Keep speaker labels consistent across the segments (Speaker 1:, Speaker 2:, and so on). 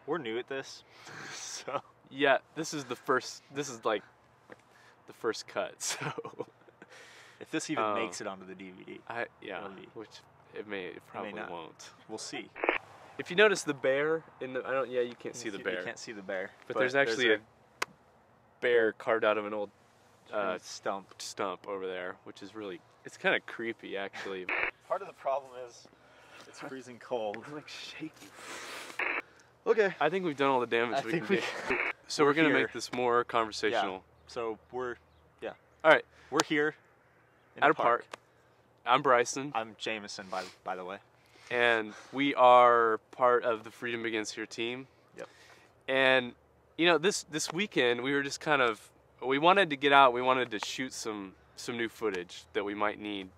Speaker 1: we're new at this, so
Speaker 2: Yeah, this is like the first cut, so
Speaker 1: if this even makes it onto the DVD,
Speaker 2: which it probably
Speaker 1: not.
Speaker 2: won't.
Speaker 1: We'll see.
Speaker 2: If you notice the bear in the, you can't see the bear.
Speaker 1: You can't see the bear.
Speaker 2: But there's actually a bear carved out of an old
Speaker 1: stump
Speaker 2: over there, which is really, it's kind of creepy actually.
Speaker 1: Part of the problem is it's freezing cold.
Speaker 2: I'm like shaking.
Speaker 1: Okay.
Speaker 2: I think we've done all the damage we can do. So we're gonna make this more conversational.
Speaker 1: Yeah. So we're
Speaker 2: All right.
Speaker 1: We're here
Speaker 2: at a park. I'm Bryson.
Speaker 1: I'm Jameson, by the way.
Speaker 2: And we are part of the Freedom Begins Here team.
Speaker 1: Yep.
Speaker 2: And you know, this weekend we were just we wanted to get out. We wanted to shoot some new footage that we might need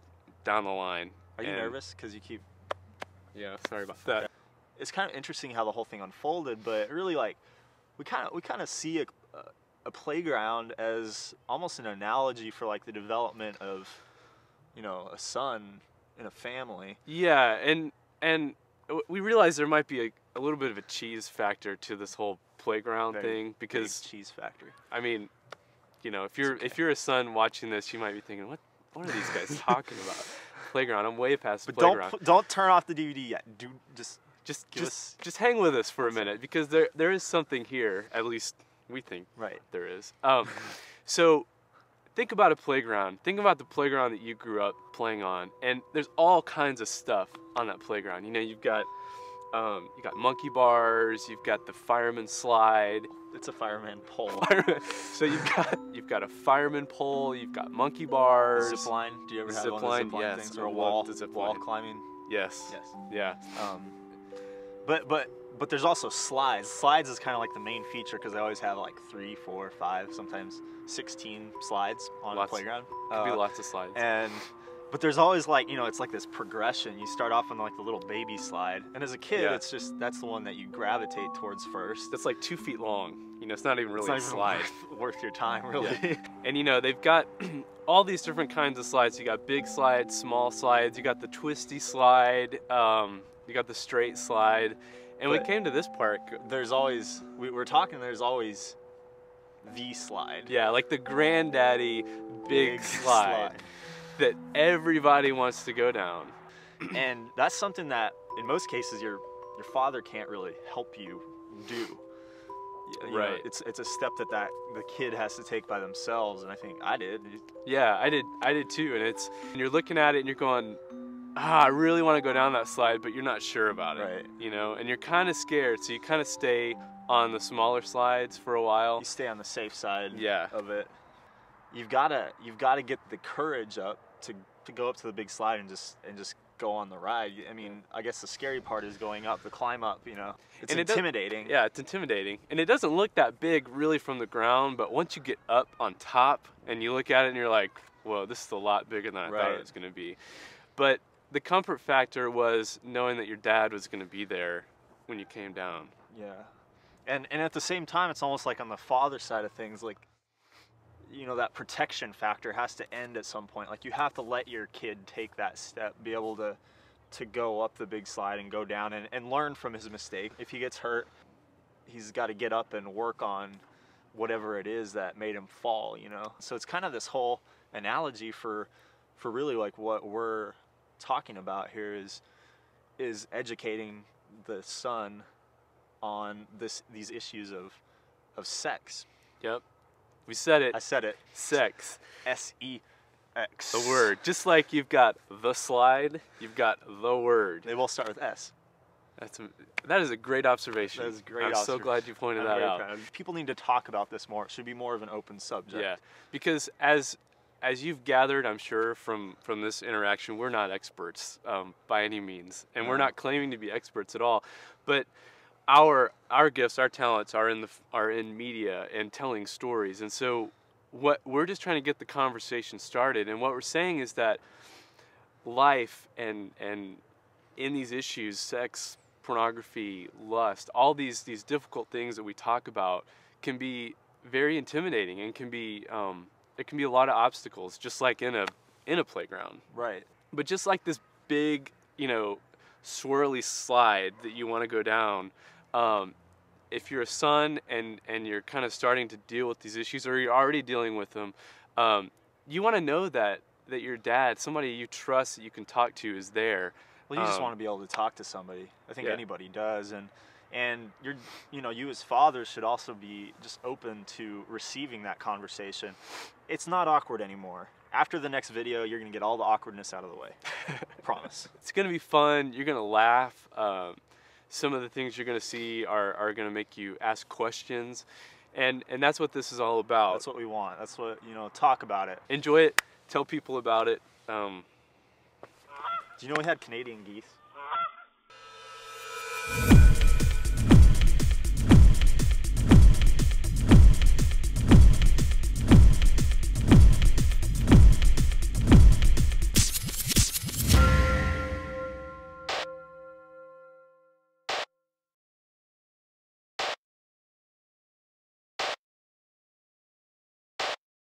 Speaker 2: down the line.
Speaker 1: Are you nervous? Because you keep.
Speaker 2: Yeah. Sorry about that.
Speaker 1: It's kind of interesting how the whole thing unfolded, but really, like, we kind of see a playground as almost an analogy for like the development of, you know, a son in a family. Yeah,
Speaker 2: and we realized there might be a little bit of a cheese factor to this whole playground thing, because
Speaker 1: cheese factory.
Speaker 2: I mean, you know, if you're a son watching this, you might be thinking, what are these guys talking about? Playground. I'm way past the playground.
Speaker 1: But don't turn off the DVD yet.
Speaker 2: Just hang with us for a minute, because there is something here, at least we think there is. So think about a playground. Think about the playground that you grew up playing on, and there's all kinds of stuff on that playground. You know, you got monkey bars, you've got the fireman slide.
Speaker 1: It's a fireman pole.
Speaker 2: So you've got a fireman pole, you've got monkey bars.
Speaker 1: Zip line. Do you ever have one of the zip line things, or a
Speaker 2: wall
Speaker 1: climbing?
Speaker 2: Yes. Yeah.
Speaker 1: But there's also slides. Slides is kind of like the main feature, because they always have like 3, 4, 5, sometimes 16 slides on the playground.
Speaker 2: Could be lots of slides.
Speaker 1: But there's always, like, you know, it's like this progression. You start off on like the little baby slide, and as a kid, it's just, that's the one that you gravitate towards first.
Speaker 2: That's like 2 feet long. You know, it's not even really a slide.
Speaker 1: Worth your time, really.
Speaker 2: Yeah. And you know, they've got all these different kinds of slides. You got big slides, small slides. You got the twisty slide. You got the straight slide. And we came to this park.
Speaker 1: There's always, we're talking, there's always the slide.
Speaker 2: Yeah, like the granddaddy big slide that everybody wants to go down.
Speaker 1: And that's something that, in most cases, your father can't really help you do. You know, it's a step that the kid has to take by themselves, and I think I did.
Speaker 2: Yeah, I did too. And you're looking at it and you're going, I really want to go down that slide, but you're not sure about it.
Speaker 1: Right.
Speaker 2: You know, and you're kind of scared, so you kind of stay on the smaller slides for a while.
Speaker 1: You stay on the safe side of it. You've got to get the courage up to go up to the big slide and just go on the ride. I mean, I guess the scary part is going up, the climb up, you know. It's intimidating.
Speaker 2: Yeah, it's intimidating. And it doesn't look that big really from the ground, but once you get up on top and you look at it and you're like, whoa, this is a lot bigger than I thought it was going to be. But the comfort factor was knowing that your dad was going to be there when you came down.
Speaker 1: Yeah. And at the same time, it's almost like on the father side of things, like, you know, that protection factor has to end at some point. Like, you have to let your kid take that step, be able to go up the big slide and go down and learn from his mistake. If he gets hurt, he's got to get up and work on whatever it is that made him fall, you know? So it's kind of this whole analogy for really, like, what we're talking about here is educating the son on these issues of sex.
Speaker 2: Yep. We said it.
Speaker 1: I said it.
Speaker 2: Sex.
Speaker 1: S-E-X.
Speaker 2: The word. Just like you've got the slide, you've got the word.
Speaker 1: They both start with S.
Speaker 2: That is a great observation.
Speaker 1: That is a great
Speaker 2: I'm so glad you pointed that out.
Speaker 1: People need to talk about this more. It should be more of an open subject.
Speaker 2: Yeah, because as you've gathered, I'm sure, from this interaction, we're not experts by any means, and we're not claiming to be experts at all. But our gifts, our talents are in media and telling stories, and so what we're just trying to get the conversation started. And what we're saying is that life and in these issues, sex, pornography, lust, all these difficult things that we talk about can be very intimidating, and can be there can be a lot of obstacles, just like in a playground.
Speaker 1: Right.
Speaker 2: But just like this big, you know, swirly slide that you want to go down, if you're a son and you're kind of starting to deal with these issues, or you're already dealing with them, you want to know that your dad, somebody you trust that you can talk to, is there.
Speaker 1: Well, you just want to be able to talk to somebody. I think
Speaker 2: Yeah.
Speaker 1: anybody does, and you're, you as fathers should also be just open to receiving that conversation. It's not awkward anymore. After the next video, you're gonna get all the awkwardness out of the way. Promise.
Speaker 2: It's gonna be fun. You're gonna laugh. Some of the things you're gonna see are gonna make you ask questions, and that's what this is all about.
Speaker 1: That's what we want. That's what, talk about it.
Speaker 2: Enjoy it. Tell people about it.
Speaker 1: Do you know we had Canadian geese?